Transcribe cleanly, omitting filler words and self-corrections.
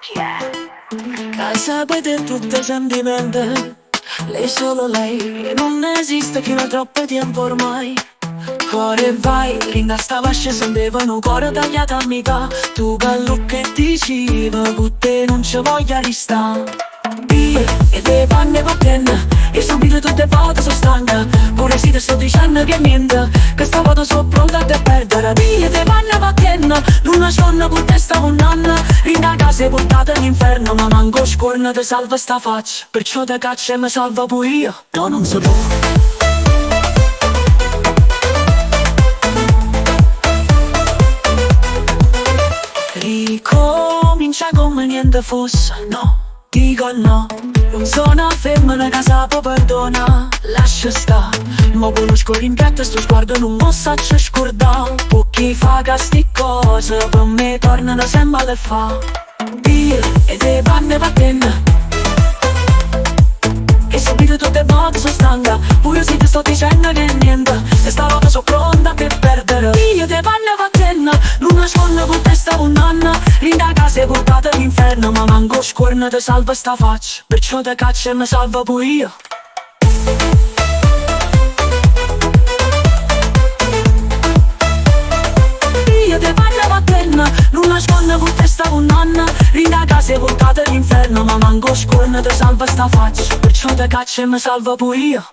chi è? Casa per tutte sentimenti, lei solo lei, e non esiste chi ne troppo tempo ormai. Cuore vai, rinda stava scendevano cuore tagliata a metà. Tu quello che diceva, con te non ci voglia restare. Via, e te panne va bene, e subito tutte volte sono stanca. Pure se ti sto dicendo che niente, che sta foto sono pronta a te perdere. Via, te panne va bene, non nascondo con te sta un anno. Rinda a casa e portata all'inferno, ma manco scorna te salva sta faccia. Perciò te caccia e mi salva pure io, no non si può. Ricomincia come niente fosse, no, dico no. Non sono una femmina che sa può perdona, lascia sta. Ma conosco l'impianto e sto sguardo non mi saccio scordare. O chi fa queste cose per me tornano sempre a le fa. Via, e te panne va bene, e subito tutte volte sono stanca. Pure se ti sto dicendo che niente, e stavolta sono pronta per perdere. Via, te panne va bene, non nascondo con te sta un anno. Rinda a casa e portata all'inferno, ma manco scorna te salva sta faccia. Perciò te caccia e mi salva pure io. Via, te panne va bene, non nascondo con te sta un anno. Rinda a casa e portata all'inferno, ma manco scorna te salva sta faccia. Perciò te caccia e mi salva pure io.